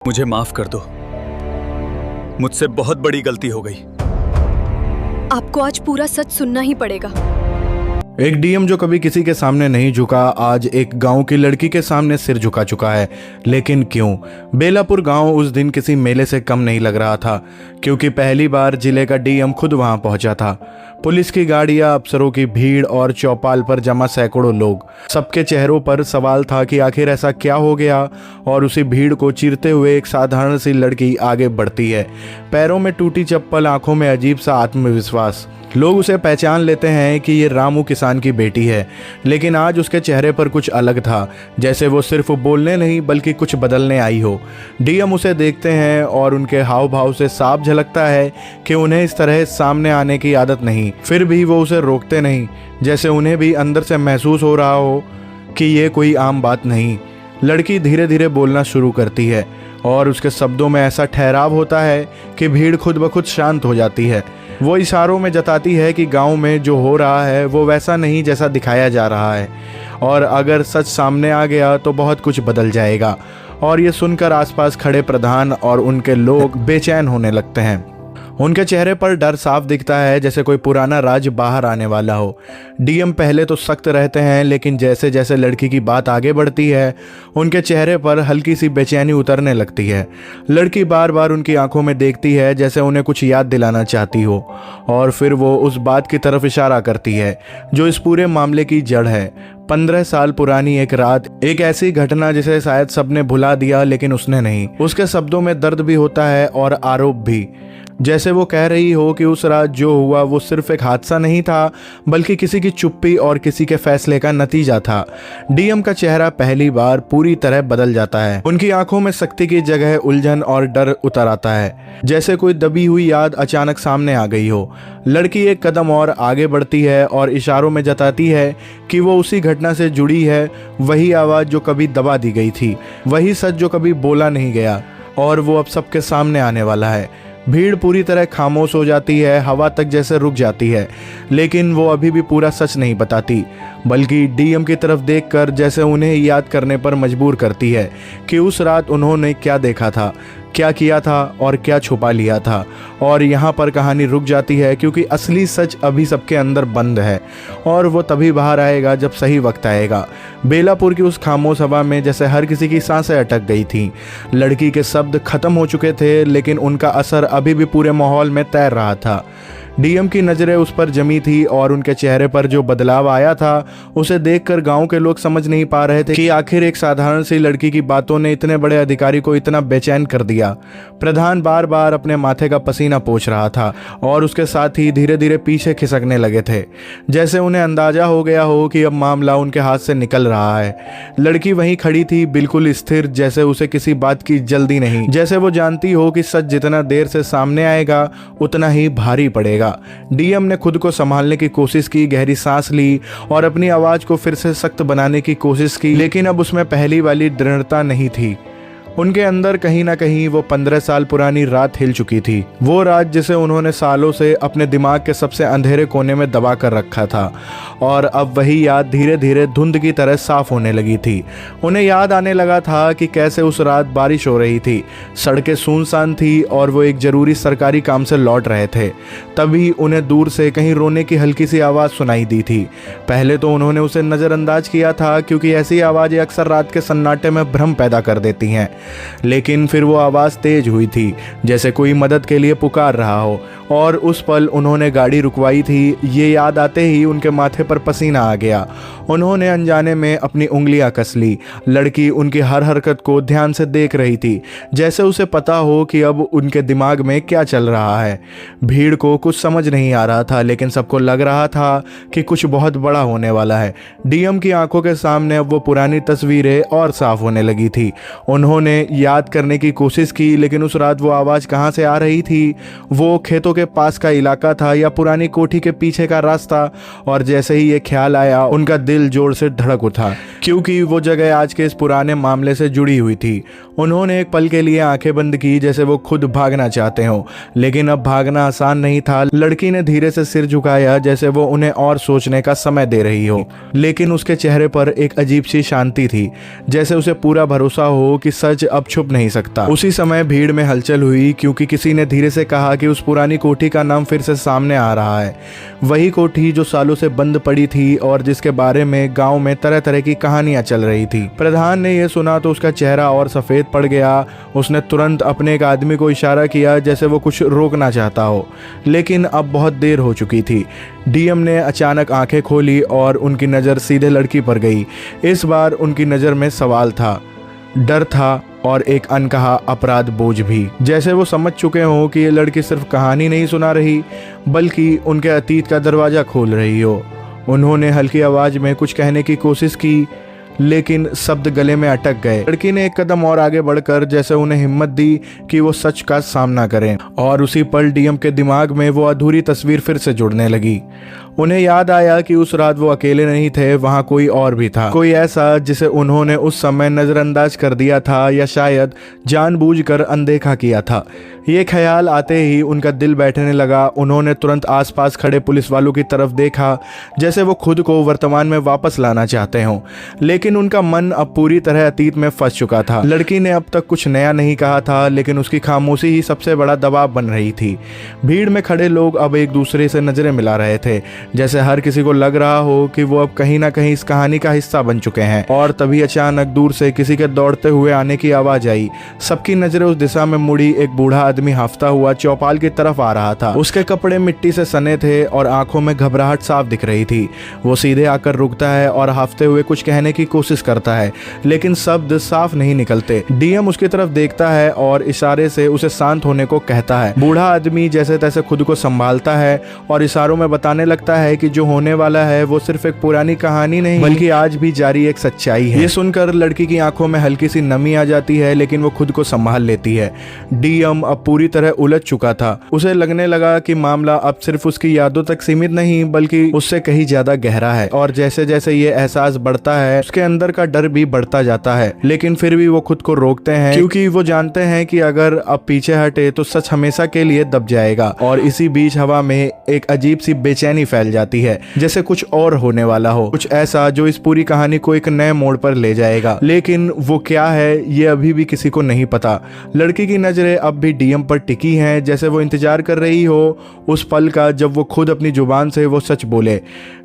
मुझे माफ कर दो, मुझसे बहुत बड़ी गलती हो गई। आपको आज पूरा सच सुनना ही पड़ेगा। एक डीएम जो कभी किसी के सामने नहीं झुका, आज एक गांव की लड़की के सामने सिर झुका चुका है। लेकिन क्यों? बेलापुर गांव उस दिन किसी मेले से कम नहीं लग रहा था, क्योंकि पहली बार जिले का डीएम खुद वहां पहुंचा था। पुलिस की गाड़ियां, अफसरों की भीड़ और चौपाल पर जमा सैकड़ों लोग, सबके चेहरों पर सवाल था कि आखिर ऐसा क्या हो गया। और उसी भीड़ को चीरते हुए एक साधारण सी लड़की आगे बढ़ती है, पैरों में टूटी चप्पल, आंखों में अजीब सा आत्मविश्वास। लोग उसे पहचान लेते हैं कि ये रामू किसान की बेटी है, लेकिन आज उसके चेहरे पर कुछ अलग था, जैसे वो सिर्फ बोलने नहीं बल्कि कुछ बदलने आई हो। डीएम उसे देखते हैं और उनके हाव भाव से साफ झलकता है कि उन्हें इस तरह सामने आने की आदत नहीं। फिर भी वो उसे रोकते नहीं, जैसे उन्हें भी अंदर से महसूस हो रहा हो कि ये कोई आम बात नहीं। लड़की धीरे धीरे बोलना शुरू करती है और उसके शब्दों में ऐसा ठहराव होता है कि भीड़ खुद ब खुद शांत हो जाती है। वो इशारों में जताती है कि गांव में जो हो रहा है वो वैसा नहीं जैसा दिखाया जा रहा है, और अगर सच सामने आ गया तो बहुत कुछ बदल जाएगा। और ये सुनकर आसपास खड़े प्रधान और उनके लोग बेचैन होने लगते हैं। उनके चेहरे पर डर साफ दिखता है, जैसे कोई पुराना राज बाहर आने वाला हो। डीएम पहले तो सख्त रहते हैं, लेकिन जैसे जैसे लड़की की बात आगे बढ़ती है उनके चेहरे पर हल्की सी बेचैनी उतरने लगती है। लड़की बार बार उनकी आंखों में देखती है, जैसे उन्हें कुछ याद दिलाना चाहती हो, और फिर वो उस बात की तरफ इशारा करती है जो इस पूरे मामले की जड़ है। 15 साल पुरानी एक रात, एक ऐसी घटना जिसे शायद सबने भुला दिया, लेकिन उसने नहीं। उसके शब्दों में दर्द भी होता है और आरोप भी, जैसे वो कह रही हो कि उस रात जो हुआ वो सिर्फ एक हादसा नहीं था, बल्कि किसी की चुप्पी और किसी के फैसले का नतीजा था। डीएम का चेहरा पहली बार पूरी तरह बदल जाता है। उनकी आंखों में सख्ती की जगह उलझन और डर उतर आता है, जैसे कोई दबी हुई याद अचानक सामने आ गई हो। लड़की एक कदम और आगे बढ़ती है और इशारों में जताती है कि वो उसी घटना से जुड़ी है, वही आवाज़ जो कभी दबा दी गई थी, वही सच जो कभी बोला नहीं गया, और वो अब सबके सामने आने वाला है। भीड़ पूरी तरह खामोश हो जाती है, हवा तक जैसे रुक जाती है, लेकिन वो अभी भी पूरा सच नहीं बताती, बल्कि डीएम की तरफ देखकर जैसे उन्हें याद करने पर मजबूर करती है कि उस रात उन्होंने क्या देखा था, क्या किया था और क्या छुपा लिया था। और यहाँ पर कहानी रुक जाती है, क्योंकि असली सच अभी सबके अंदर बंद है, और वो तभी बाहर आएगा जब सही वक्त आएगा। बेलापुर की उस खामोश हवा में जैसे हर किसी की सांसें अटक गई थीं। लड़की के शब्द खत्म हो चुके थे, लेकिन उनका असर अभी भी पूरे माहौल में तैर रहा था। डीएम की नज़रें उस पर जमी थी, और उनके चेहरे पर जो बदलाव आया था उसे देखकर गांव के लोग समझ नहीं पा रहे थे कि आखिर एक साधारण सी लड़की की बातों ने इतने बड़े अधिकारी को इतना बेचैन कर दिया। प्रधान बार बार अपने माथे का पसीना पोंछ रहा था, और उसके साथ ही धीरे धीरे पीछे खिसकने लगे थे, जैसे उन्हें अंदाजा हो गया हो कि अब मामला उनके हाथ से निकल रहा है। लड़की वहीं खड़ी थी, बिल्कुल स्थिर, जैसे उसे किसी बात की जल्दी नहीं, जैसे वो जानती हो कि सच जितना देर से सामने आएगा उतना ही भारी पड़ेगा। डीएम ने खुद को संभालने की कोशिश की, गहरी सांस ली और अपनी आवाज को फिर से सख्त बनाने की कोशिश की, लेकिन अब उसमें पहली वाली दृढ़ता नहीं थी। उनके अंदर कहीं ना कहीं वो 15 साल पुरानी रात हिल चुकी थी, वो रात जिसे उन्होंने सालों से अपने दिमाग के सबसे अंधेरे कोने में दबा कर रखा था, और अब वही याद धीरे धीरे धुंध की तरह साफ होने लगी थी। उन्हें याद आने लगा था कि कैसे उस रात बारिश हो रही थी, सड़कें सुनसान थी और वो एक जरूरी सरकारी काम से लौट रहे थे। तभी उन्हें दूर से कहीं रोने की हल्की सी आवाज़ सुनाई दी थी। पहले तो उन्होंने उसे नज़रअंदाज किया था, क्योंकि ऐसी आवाज़ें अक्सर रात के सन्नाटे में भ्रम पैदा कर देती हैं, लेकिन फिर वो आवाज़ तेज हुई थी, जैसे कोई मदद के लिए पुकार रहा हो, और उस पल उन्होंने गाड़ी रुकवाई थी। ये याद आते ही उनके माथे पर पसीना आ गया। उन्होंने अनजाने में अपनी उंगलियां कस ली। लड़की उनकी हर हरकत को ध्यान से देख रही थी, जैसे उसे पता हो कि अब उनके दिमाग में क्या चल रहा है। भीड़ को कुछ समझ नहीं आ रहा था, लेकिन सबको लग रहा था कि कुछ बहुत बड़ा होने वाला है। डीएम की आंखों के सामने अब वो पुरानी तस्वीरें और साफ होने लगी थी। उन्होंने याद करने की कोशिश की, लेकिन उस रात वो आवाज़ कहाँ से आ रही थी? वो खेतों के पास का इलाका था या पुरानी कोठी के पीछे का रास्ता? और जैसे ही ये ख्याल आया उनका दिल जोर से धड़क उठा, क्योंकि वो जगह आज के इस पुराने मामले से जुड़ी हुई थी। उन्होंने एक पल के लिए आंखें बंद की जैसे वो खुद भागना चाहते हो, लेकिन अब भागना आसान नहीं था। लड़की ने धीरे से सिर झुकाया जैसे वो उन्हें और सोचने का समय दे रही हो, लेकिन उसके चेहरे पर एक अजीब सी शांति थी, जैसे उसे पूरा भरोसा हो कि सच अब छुप नहीं सकता। उसी समय भीड़ में हलचल हुई क्योंकि किसी ने धीरे से कहा कि उस पुरानी कोठी का नाम फिर से सामने आ रहा है। वही कोठी जो सालों से बंद पड़ी थी और जिसके बारे में गांव में तरह तरह की कहानियां चल रही थी। प्रधान ने यह सुना तो उसका चेहरा और सफेद पड़ गया। उसने तुरंत अपने एक आदमी को इशारा किया जैसे वो कुछ रोकना चाहता हो, लेकिन अब बहुत देर हो चुकी थी। डीएम ने अचानक आंखें खोली और उनकी नज़र सीधे लड़की पर गई। इस बार उनकी नज़र में सवाल था, डर था और एक अनकहा अपराध बोझ भी। जैसे वो समझ चुके हों कि ये लड़की सिर्फ कहानी नहीं सुना रही बल्कि उनके अतीत का दरवाज़ा खोल रही हो। उन्होंने हल्की आवाज़ में कुछ कहने की कोशिश की, लेकिन शब्द गले में अटक गए। लड़की ने एक कदम और आगे बढ़कर जैसे उन्हें हिम्मत दी कि वो सच का सामना करें, और उसी पल डीएम के दिमाग में वो अधूरी तस्वीर फिर से जुड़ने लगी। उन्हें याद आया कि उस रात वो अकेले नहीं थे, वहाँ कोई और भी था, कोई ऐसा जिसे उन्होंने उस समय नज़रअंदाज कर दिया था या शायद जानबूझकर अनदेखा किया था। ये ख्याल आते ही उनका दिल बैठने लगा। उन्होंने तुरंत आसपास खड़े पुलिस वालों की तरफ देखा जैसे वो खुद को वर्तमान में वापस लाना चाहते हों, लेकिन उनका मन अब पूरी तरह अतीत में फंस चुका था। लड़की ने अब तक कुछ नया नहीं कहा था, लेकिन उसकी खामोशी ही सबसे बड़ा दबाव बन रही थी। भीड़ में खड़े लोग अब एक दूसरे से नजरें मिला रहे थे, जैसे हर किसी को लग रहा हो कि वो अब कहीं ना कहीं इस कहानी का हिस्सा बन चुके हैं। और तभी अचानक दूर से किसी के दौड़ते हुए आने की आवाज आई। सबकी नजरें उस दिशा में मुड़ी। एक बूढ़ा आदमी हाफता हुआ चौपाल की तरफ आ रहा था। उसके कपड़े मिट्टी से सने थे और आंखों में घबराहट साफ दिख रही थी। वो सीधे आकर रुकता है और हाफते हुए कुछ कहने की कोशिश करता है, लेकिन शब्द साफ नहीं निकलते। डीएम उसकी तरफ देखता है और इशारे से उसे शांत होने को कहता है। बूढ़ा आदमी जैसे तैसे खुद को संभालता है और इशारों में बताने लगता है कि जो होने वाला है वो सिर्फ एक पुरानी कहानी नहीं बल्कि आज भी जारी एक सच्चाई है। ये सुनकर लड़की की आंखों में हल्की सी नमी आ जाती है, लेकिन वो खुद को संभाल लेती है। डीएम अब पूरी तरह उलझ चुका था। उसे लगने लगा कि मामला अब सिर्फ उसकी यादों तक सीमित नहीं बल्कि उससे कहीं ज्यादा गहरा है, और जैसे जैसे ये एहसास बढ़ता है उसके अंदर का डर भी बढ़ता जाता है। लेकिन फिर भी वो खुद को रोकते हैं क्योंकि वो जानते हैं कि अगर अब पीछे हटे तो सच हमेशा के लिए दब जाएगा। और इसी बीच हवा में एक अजीब सी बेचैनी फैल जाती है, जैसे कुछ और होने वाला हो, कुछ ऐसा जो इस पूरी कहानी को एक नए मोड़ पर ले जाएगा। लेकिन वो क्या है ये अभी भी किसी को नहीं पता। लड़की की नजरें अब भी डीएम पर टिकी हैं, जैसे वो इंतजार कर रही हो उस पल का जब वो खुद अपनी जुबान से वो सच बोले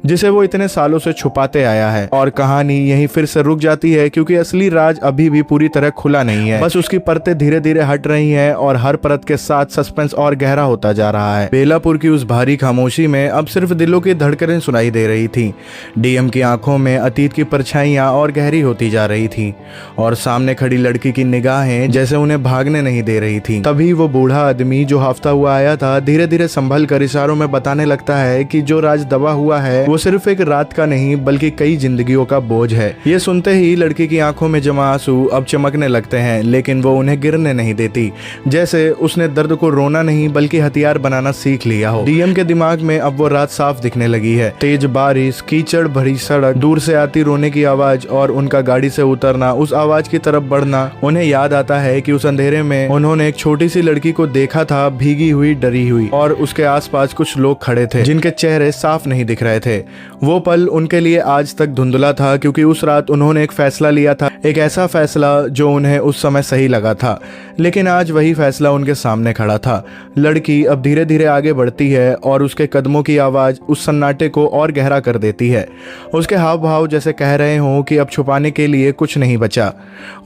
जिसे वो इतने सालों से छुपाते आया है। और कहानी यहीं फिर से रुक जाती है क्योंकि असली राज अभी भी पूरी तरह खुला नहीं है, बस उसकी परतें धीरे धीरे हट रही हैं और हर परत के साथ सस्पेंस और गहरा होता जा रहा है। बेलापुर की उस भारी खामोशी में अब सिर्फ दिलों की धड़कनें सुनाई दे रही थी। डीएम की आंखों में अतीत की परछाइयां और गहरी होती जा रही थी और सामने खड़ी लड़की की निगाहें जैसे उन्हें भागने नहीं दे रही थी। तभी वो बूढ़ा आदमी जो हाफता हुआ आया था धीरे धीरे संभल कर इशारों में बताने लगता है कि जो राज दबा हुआ है वो सिर्फ एक रात का नहीं बल्कि कई जिंदगियों का बोझ है। ये सुनते ही लड़की की आंखों में जमा आंसू अब चमकने लगते हैं, लेकिन वो उन्हें गिरने नहीं देती, जैसे उसने दर्द को रोना नहीं बल्कि हथियार बनाना सीख लिया हो। डीएम के दिमाग में अब वो रात साफ दिखने लगी है। तेज बारिश, कीचड़ भरी सड़क, दूर से आती रोने की आवाज और उनका गाड़ी से उतरना, उस आवाज की तरफ बढ़ना। उन्हें याद आता है कि उस अंधेरे में उन्होंने एक छोटी सी लड़की को देखा था, भीगी हुई, डरी हुई, और उसके आसपास कुछ लोग खड़े थे जिनके चेहरे साफ नहीं दिख रहे थे। वो पल उनके लिए आज तक धुंधला था क्योंकि उस रात उन्होंने एक फैसला लिया था, एक ऐसा फैसला जो उन्हें उस समय सही लगा था, लेकिन आज वही फैसला उनके सामने खड़ा था। लड़की अब धीरे धीरे आगे बढ़ती है और उसके कदमों की आवाज उस सन्नाटे को और गहरा कर देती है। उसके हाव भाव जैसे कह रहे हों कि अब छुपाने के लिए कुछ नहीं बचा।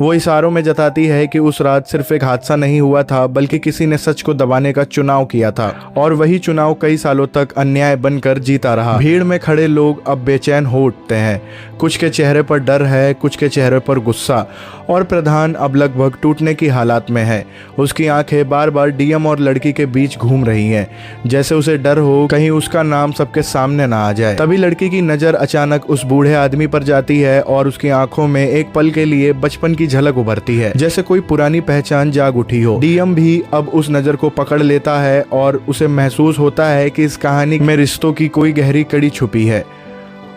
वो इशारों में जताती है कि उस रात सिर्फ एक हादसा नहीं हुआ था बल्कि किसी ने सच को दबाने का चुनाव किया था, और वही चुनाव कई सालों तक अन्याय बनकर जीता रहा। भीड़ में खड़े लोग अब बेचैन हो उठते हैं। कुछ के चेहरे पर डर है, कुछ के चेहरे पर गुस्सा, और प्रधान अब लगभग टूटने की हालात में है। उसकी आंखें बार बार डीएम और लड़की के बीच घूम रही हैं, जैसे उसे डर हो कहीं उसका नाम सबके सामने ना आ जाए। तभी लड़की की नजर अचानक उस बूढ़े आदमी पर जाती है और उसकी आंखों में एक पल के लिए बचपन की झलक उभरती है, जैसे कोई पुरानी पहचान जाग उठी हो। डीएम भी अब उस नजर को पकड़ लेता है और उसे महसूस होता है कि इस कहानी में रिश्तों की कोई गहरी कड़ी छुपी है।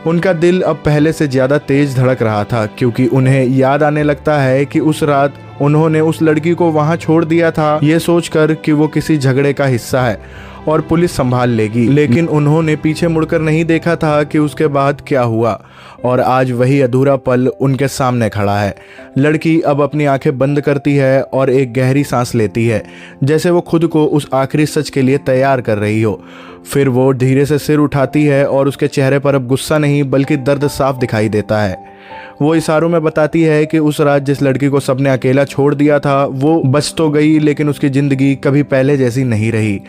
उनका दिल अब पहले से ज्यादा तेज धड़क रहा था क्योंकि उन्हें याद आने लगता है कि उस रात उन्होंने उस लड़की को वहां छोड़ दिया था, ये सोचकर कि वो किसी झगड़े का हिस्सा है और पुलिस संभाल लेगी। लेकिन उन्होंने पीछे मुड़कर नहीं देखा था कि उसके बाद क्या हुआ, और आज वही अधूरा पल उनके सामने खड़ा है। लड़की अब अपनी आंखें बंद करती है और एक गहरी सांस लेती है, जैसे वो खुद को उस आखिरी सच के लिए तैयार कर रही हो। फिर वो धीरे से सिर उठाती है और उसके चेहरे पर अब गुस्सा नहीं बल्कि दर्द साफ दिखाई देता है। वो इशारों में बताती है कि उस रात जिस लड़की को सबने अकेला छोड़ दिया था वो बच तो गई, लेकिन उसकी ज़िंदगी कभी पहले जैसी नहीं रही।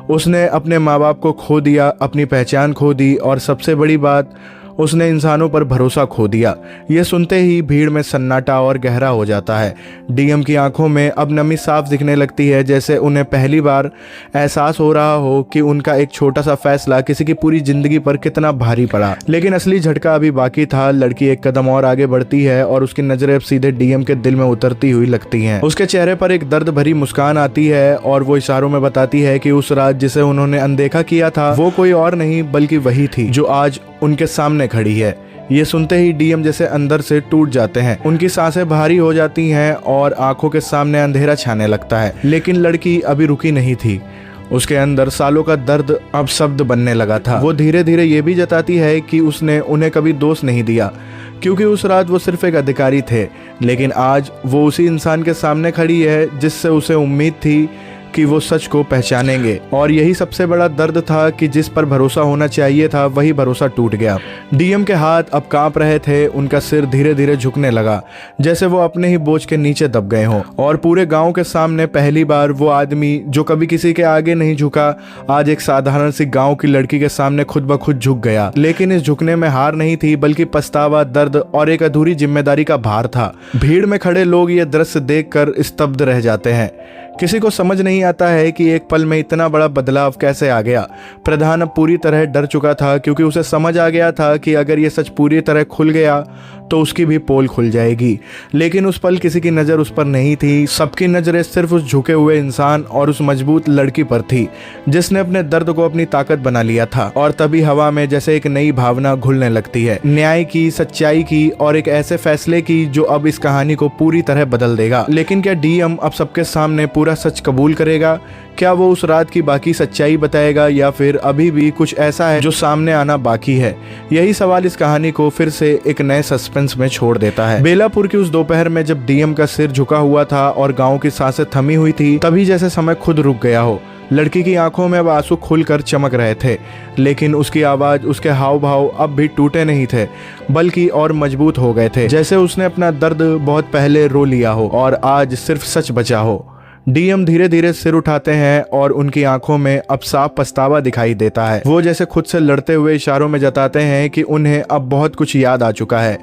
उसने अपने माँ बाप को खो दिया, अपनी पहचान खो दी, और सबसे बड़ी बात, उसने इंसानों पर भरोसा खो दिया। ये सुनते ही भीड़ में सन्नाटा और गहरा हो जाता है। डीएम की आंखों में अब नमी साफ दिखने लगती है, जैसे उन्हें पहली बार एहसास हो रहा हो कि उनका एक छोटा सा फैसला किसी की पूरी जिंदगी पर कितना भारी पड़ा। लेकिन असली झटका अभी बाकी था। लड़की एक कदम और आगे बढ़ती है और उसकी नजरें अब सीधे डीएम के दिल में उतरती हुई लगती हैं। उसके चेहरे पर एक दर्द भरी मुस्कान आती है और वो इशारों में बताती है कि उस रात जिसे उन्होंने अनदेखा किया था वो कोई और नहीं बल्कि वही थी जो आज उनके सामने खड़ी है। ये सुनते ही डीएम जैसे अंदर से टूट जाते हैं, उनकी सांसें भारी हो जाती हैं और आंखों के सामने अंधेरा छाने लगता है। लेकिन लड़की अभी रुकी नहीं थी। उसके अंदर सालों का दर्द अब शब्द बनने लगा था। वो धीरे धीरे ये भी जताती है कि उसने उन्हें कभी दोष नहीं दिया, क्योंकि उस रात वो सिर्फ एक अधिकारी थे। लेकिन आज वो उसी इंसान के सामने खड़ी है जिससे उसे उम्मीद थी कि वो सच को पहचानेंगे। और यही सबसे बड़ा दर्द था कि जिस पर भरोसा होना चाहिए था वही भरोसा टूट गया। डीएम के हाथ अब कांप रहे थे, उनका सिर धीरे धीरे झुकने लगा, जैसे वो अपने ही बोझ के नीचे दब गए हों। और पूरे गांव के सामने पहली बार वो आदमी जो कभी किसी के आगे नहीं झुका, आज एक साधारण सी गांव की लड़की के सामने खुद ब खुद झुक गया। लेकिन इस झुकने में हार नहीं थी, बल्कि पछतावा, दर्द और एक अधूरी जिम्मेदारी का भार था। भीड़ में खड़े लोग ये दृश्य देखकर स्तब्ध रह जाते हैं। किसी को समझ नहीं आता है कि एक पल में इतना बड़ा बदलाव कैसे आ गया। प्रधान अब पूरी तरह डर चुका था, क्योंकि उसे समझ आ गया था कि अगर ये सच पूरी तरह खुल गया तो उसकी भी पोल खुल जाएगी। लेकिन उस पल किसी की नज़र उस पर नहीं थी। सबकी नज़रें सिर्फ उस झुके हुए इंसान और उस मजबूत लड़की पर थी जिसने अपने दर्द को अपनी ताकत बना लिया था। और तभी हवा में जैसे एक नई भावना घुलने लगती है, न्याय की, सच्चाई की और एक ऐसे फैसले की जो अब इस कहानी को पूरी तरह बदल देगा। लेकिन क्या डीएम अब सबके सामने पूरा सच कबूल करेगा? क्या वो उस रात की बाकी सच्चाई बताएगा, या फिर अभी भी कुछ ऐसा है जो सामने आना बाकी है? यही सवाल इस कहानी को फिर से एक नए सस्पेंस में छोड़ देता है। बेलापुर की उस दोपहर में जब डीएम का सिर झुका हुआ था और गांव की सांसें थमी हुई थी, तभी जैसे समय खुद रुक गया हो। लड़की की आंखों में अब आंसू खुलकर चमक रहे थे, लेकिन उसकी आवाज, उसके हाव भाव अब भी टूटे नहीं थे, बल्कि और मजबूत हो गए थे, जैसे उसने अपना दर्द बहुत पहले रो लिया हो और आज सिर्फ सच बचा हो। डीएम धीरे धीरे सिर उठाते हैं और उनकी आंखों में अब साफ पछतावा दिखाई देता है। वो जैसे खुद से लड़ते हुए इशारों में जताते हैं कि उन्हें अब बहुत कुछ याद आ चुका है।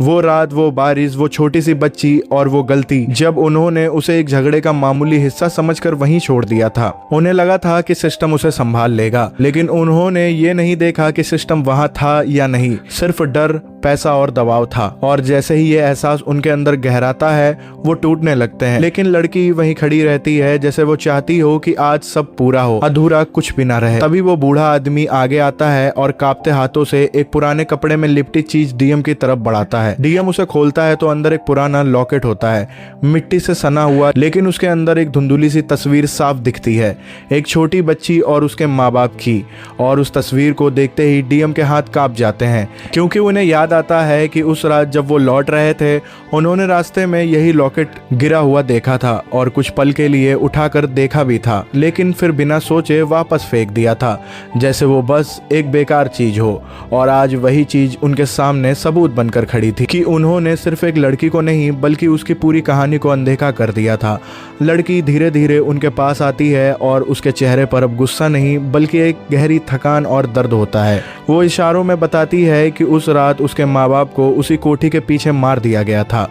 वो रात, वो बारिश, वो छोटी सी बच्ची और वो गलती जब उन्होंने उसे एक झगड़े का मामूली हिस्सा समझकर वहीं छोड़ दिया था। उन्हें लगा था कि सिस्टम उसे संभाल लेगा, लेकिन उन्होंने ये नहीं देखा कि सिस्टम वहां था या नहीं, सिर्फ डर, पैसा और दबाव था। और जैसे ही ये एहसास उनके अंदर गहराता है वो टूटने लगते हैं। लेकिन लड़की वहीं खड़ी रहती है, जैसे वो चाहती हो कि आज सब पूरा हो, अधूरा कुछ भी ना रहे। तभी वो बूढ़ा आदमी आगे आता है और कांपते हाथों से एक पुराने कपड़े में लिपटी चीज डीएम की तरफ बढ़ाता है। डीएम उसे खोलता है तो अंदर एक पुराना लॉकेट होता है, मिट्टी से सना हुआ, लेकिन उसके अंदर एक धुंधुली सी तस्वीर साफ दिखती है, एक छोटी बच्ची और उसके माँ बाप की। और उस तस्वीर को देखते ही डीएम के हाथ कांप जाते हैं, क्योंकि उन्हें याद आता है कि उस रात जब वो लौट रहे थे उन्होंने रास्ते में यही लॉकेट गिरा हुआ देखा था और कुछ पल के लिए उठाकर देखा भी था, लेकिन फिर बिना सोचे वापस फेंक दिया था, जैसे वो बस एक बेकार चीज हो। और आज वही चीज उनके सामने सबूत बनकर खड़ी थी कि उन्होंने सिर्फ एक लड़की को नहीं बल्कि उसकी पूरी कहानी को अनदेखा कर दिया था। लड़की धीरे धीरे उनके पास आती है और उसके चेहरे पर अब गुस्सा नहीं बल्कि एक गहरी थकान और दर्द होता है। वो इशारों में बताती है कि उस रात उसके माँ बाप को उसी कोठी के पीछे मार दिया गया था,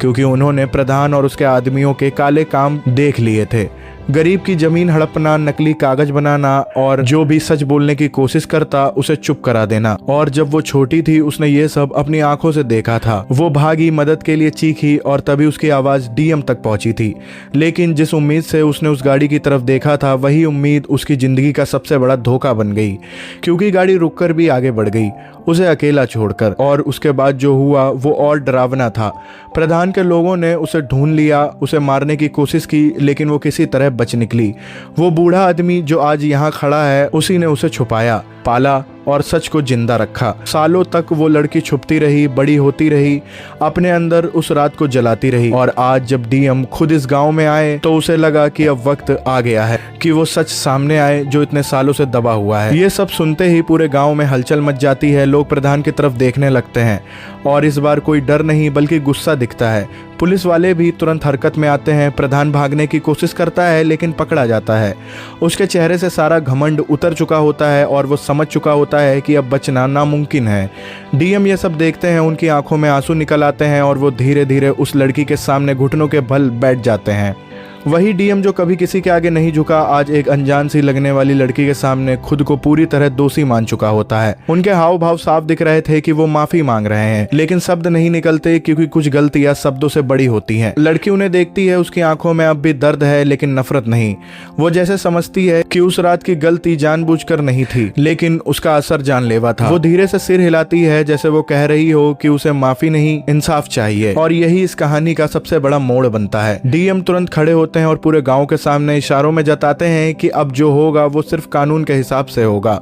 क्योंकि उन्होंने प्रधान और उसके आदमियों के काले काम देख लिए थे। गरीब की जमीन हड़पना, नकली कागज बनाना और जो भी सच बोलने की कोशिश करता उसे चुप करा देना। और जब वो छोटी थी उसने ये सब अपनी आंखों से देखा था। वो भागी, मदद के लिए चीखी और तभी उसकी आवाज डीएम तक पहुंची थी। लेकिन जिस उम्मीद से उसने उस गाड़ी की तरफ देखा था वही उम्मीद उसकी जिंदगी का सबसे बड़ा धोखा बन गई, क्योंकि गाड़ी रुककर भी आगे बढ़ गई, उसे अकेला छोड़कर। और उसके बाद जो हुआ वो और डरावना था। प्रधान के लोगों ने उसे ढूंढ लिया, उसे मारने की कोशिश की, लेकिन वो किसी तरह बच निकली। वो बूढ़ा आदमी जो आज यहाँ खड़ा है उसी ने उसे छुपाया, पाला और सच को जिंदा रखा। सालों तक वो लड़की छुपती रही, बड़ी होती रही, अपने अंदर उस रात को जलाती रही। और आज जब डीएम खुद इस गांव में आए तो उसे लगा कि अब वक्त आ गया है कि वो सच सामने आए जो इतने सालों से दबा हुआ है। ये सब सुनते ही पूरे गांव में हलचल मच जाती है। लोग प्रधान की तरफ देखने लगते हैं और इस बार कोई डर नहीं बल्कि गुस्सा दिखता है। पुलिस वाले भी तुरंत हरकत में आते हैं। प्रधान भागने की कोशिश करता है लेकिन पकड़ा जाता है। उसके चेहरे से सारा घमंड उतर चुका होता है और वो समझ चुका होता है कि अब बचना नामुमकिन है। डीएम ये सब देखते हैं, उनकी आंखों में आंसू निकल आते हैं और वो धीरे धीरे उस लड़की के सामने घुटनों के बल बैठ जाते हैं। वही डीएम जो कभी किसी के आगे नहीं झुका, आज एक अनजान सी लगने वाली लड़की के सामने खुद को पूरी तरह दोषी मान चुका होता है। उनके हाव भाव साफ दिख रहे थे कि वो माफी मांग रहे हैं, लेकिन शब्द नहीं निकलते क्योंकि कुछ गलतियां शब्दों से बड़ी होती हैं। लड़की उन्हें देखती है, उसकी आंखों में अब भी दर्द है लेकिन नफरत नहीं। वो जैसे समझती है कि उस रात की गलती जानबूझकर नहीं थी, लेकिन उसका असर जानलेवा था। वो धीरे से सिर हिलाती है जैसे वो कह रही हो कि उसे माफी नहीं, इंसाफ चाहिए। और यही इस कहानी का सबसे बड़ा मोड़ बनता है। डीएम तुरंत खड़े होते हैं और पूरे गांव के सामने इशारों में जताते हैं कि अब जो होगा वो सिर्फ कानून के हिसाब से होगा,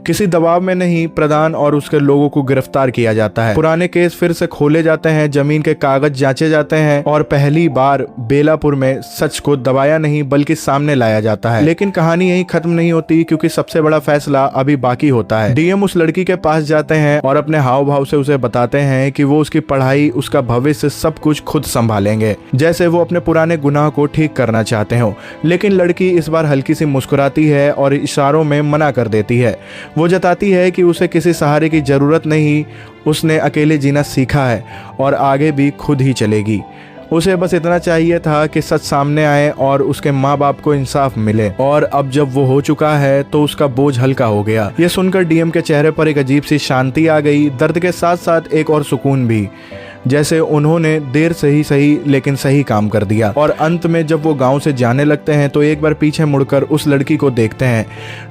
किसी दबाव में नहीं। प्रधान और उसके लोगों को गिरफ्तार किया जाता है। पुराने केस फिर से खोले जाते हैं, जमीन के कागज जांचे जाते हैं और पहली बार बेलापुर में सच को दबाया नहीं बल्कि सामने लाया जाता है। लेकिन कहानी यही खत्म नहीं होती, क्योंकि सबसे बड़ा फैसला अभी बाकी होता है। डीएम उस लड़की के पास जाते हैं और अपने हाव भाव से उसे बताते हैं कि वो उसकी पढ़ाई, उसका भविष्य सब कुछ खुद संभालेंगे, जैसे वो अपने पुराने गुनाह को ठीक करना चाहते हो। लेकिन लड़की इस बार हल्की सी मुस्कुराती है और इशारों में मना कर देती है। वो जताती है कि उसे किसी सहारे की जरूरत नहीं, उसने अकेले जीना सीखा है और आगे भी खुद ही चलेगी। उसे बस इतना चाहिए था कि सच सामने आए और उसके माँ बाप को इंसाफ मिले। और अब जब वो हो चुका है तो उसका बोझ हल्का हो गया। ये सुनकर डीएम के चेहरे पर एक अजीब सी शांति आ गई, दर्द के साथ साथ एक और सुकून भी, जैसे उन्होंने देर से ही सही लेकिन सही काम कर दिया। और अंत में जब वो गांव से जाने लगते हैं तो एक बार पीछे मुड़कर उस लड़की को देखते हैं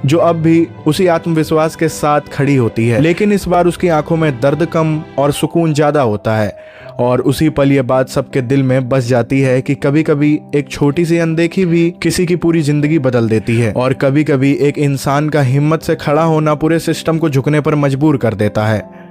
जो अब भी उसी आत्मविश्वास के साथ खड़ी होती है, लेकिन इस बार उसकी आंखों में दर्द कम और सुकून ज्यादा होता है। और उसी पल ये बात सबके दिल में बस जाती है कि कभी कभी एक छोटी सी अनदेखी भी किसी की पूरी जिंदगी बदल देती है, और कभी कभी एक इंसान का हिम्मत से खड़ा होना पूरे सिस्टम को झुकने पर मजबूर कर देता है।